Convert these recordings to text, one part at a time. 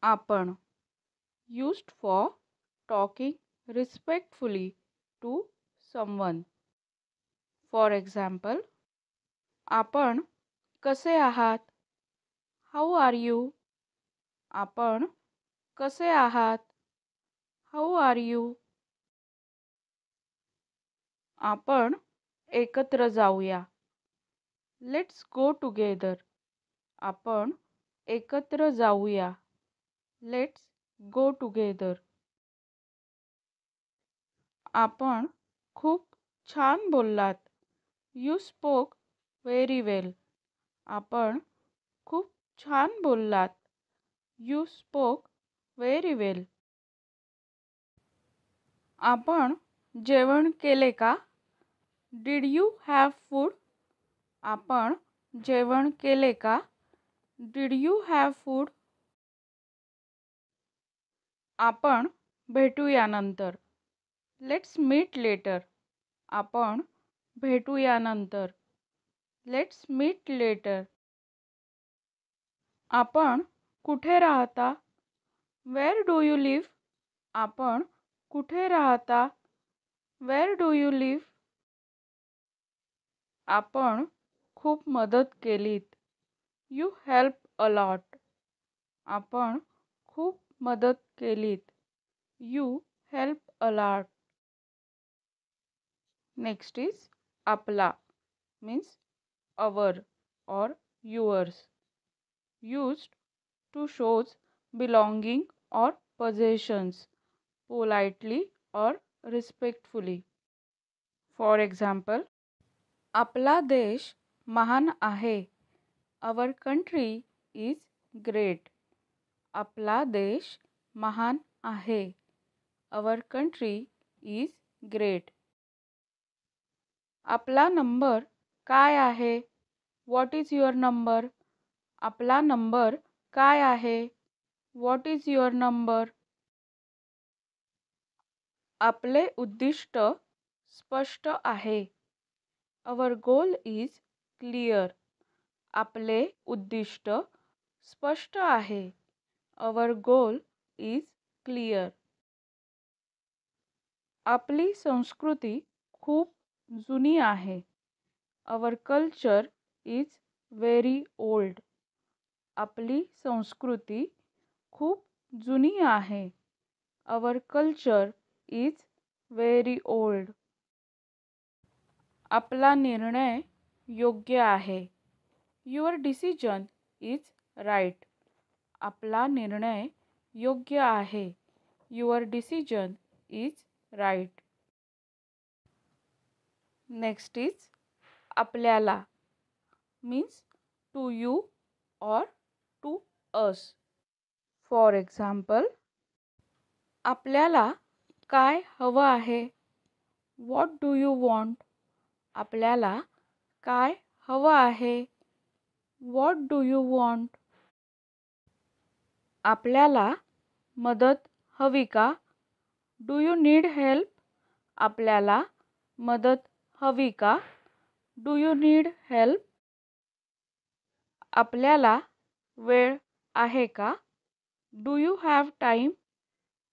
आपण used for talking respectfully to someone. For example, आपण कसे आहात? How are you? आपण कसे आहात? How are you? आपण एकत्र जाऊया. Let's go together. आपण एकत्र जाऊया. Let's go together. आपण खूप छान बोललात. You spoke very well. आपण खूप छान बोललात. You spoke very well. आपण जेवण केले का? Did you have food? आपण जेवण केले का? Did you have food? आपण भेटूया नंतर. Let's meet later. आपण भेटूया नंतर. Let's meet later. आपण कुठे राहता? Where do you live? आपण कुठे राहता? Where do you live? आपण खूप मदत केलीत. You helped a lot. आपण खूप मदत केलीत. You helped a lot. Next is आपला means our or yours. Used to shows belonging or possessions politely or respectfully. For example, आपला देश महान आहे. Our country is great. आपला देश महान आहे. Our country is great. आपला नंबर काय आहे? What is your number? आपला नंबर काय आहे? What is your number? आपले उद्दिष्ट स्पष्ट आहे. Our goal is clear. आपले उद्दिष्ट स्पष्ट आहे. Our goal is clear. आपली संस्कृती खूप जुनी आहे. Our culture is very old. आपली संस्कृती खूप जुनी आहे. Our culture is very old. आपला निर्णय योग्य आहे. Your decision is right. आपला निर्णय योग्य आहे. Your decision is right. Next is आपल्याला means to you or to us. For example, आपल्याला काय हवं आहे? What do you want? आपल्याला काय हवं आहे? What do you want? आपल्याला मदत हवी का? Do you need help? आपल्याला मदत हवी का? Do you need help? आपल्याला वेळ आहे का? Do you have time?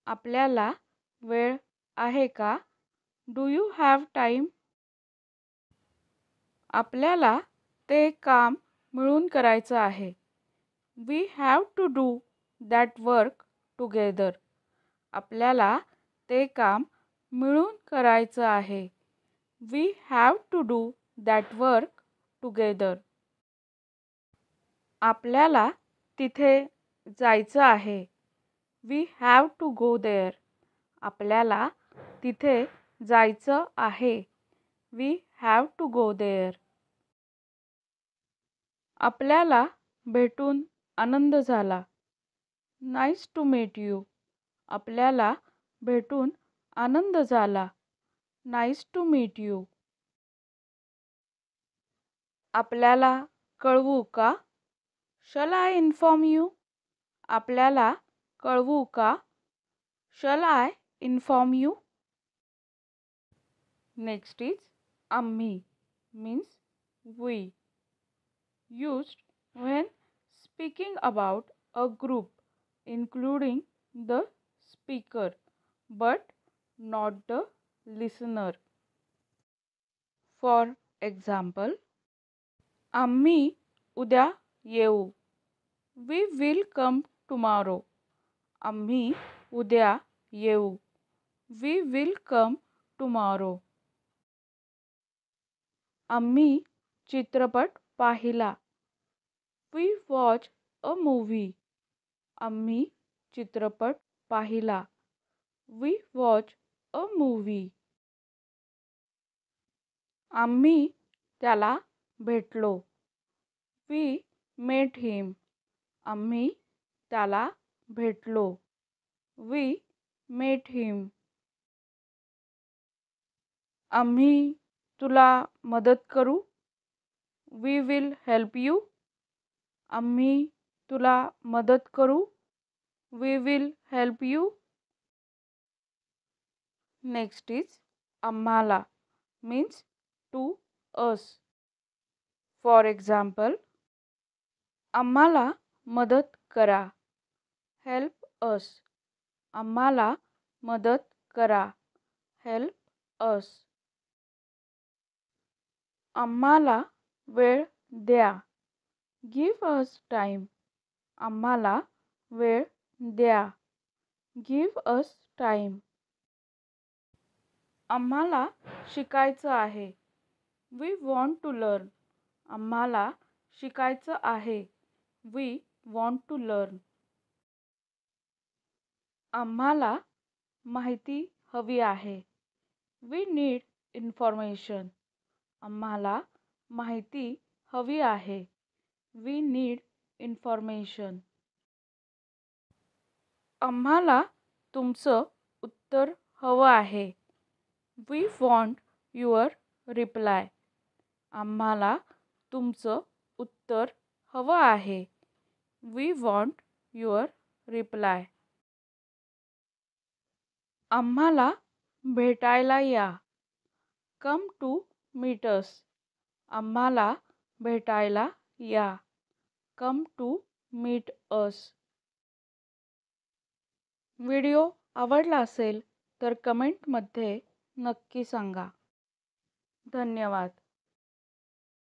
आपल्याला वेळ आहे का? Do you have time? आपल्याला ते काम मिळून करायचं आहे. We have to do that work together. आपल्याला ते काम मिळून करायचं आहे. We have to do that work together. आपल्याला तिथे जायचं आहे. We have to go there. आपल्याला तिथे जायचं आहे. We have to go there. आपल्याला भेटून आनंद झाला. Nice to meet you. आपल्याला भेटून आनंद झाला. Nice to meet you. आपल्याला कळवू का? Shall I inform you? आपल्याला कळवू का? Shall I inform you? Next is आम्ही means we. Used when speaking about a group including the speaker but not the listener. For example, आम्ही उद्या येऊ. We will come tomorrow. आम्ही उद्या येऊ. We will come tomorrow. आम्ही चित्रपट पाहिला. We watched a movie. आम्ही चित्रपट पाहिला. We watched a movie. आम्ही त्याला भेटलो. We met him. आम्ही त्याला भेटलो. We met him. आम्ही तुला मदत करू. We will help you. आम्ही तुला मदत करू. We will help you. Next is आम्हाला means to us. For example, आम्हाला मदत करा. Help us. आम्हाला मदत करा. Help us. आम्हाला वेळ द्या. Give us time. आम्हाला वेळ द्या. Give us time. आम्हाला शिकायचं आहे. We want to learn. आम्हाला शिकायचं आहे. We want to learn. आम्हाला माहिती हवी आहे. We need information. आम्हाला माहिती हवी आहे. We need information. आम्हाला तुमचं उत्तर हवं आहे. We want your reply. आम्हाला तुमचं उत्तर हवं आहे. We want your reply. आम्हाला भेटायला या. Come to meet us. आम्हाला भेटायला या. Come to meet us. Video आवडला असेल तर कमेंटमध्ये नक्की सांगा. धन्यवाद.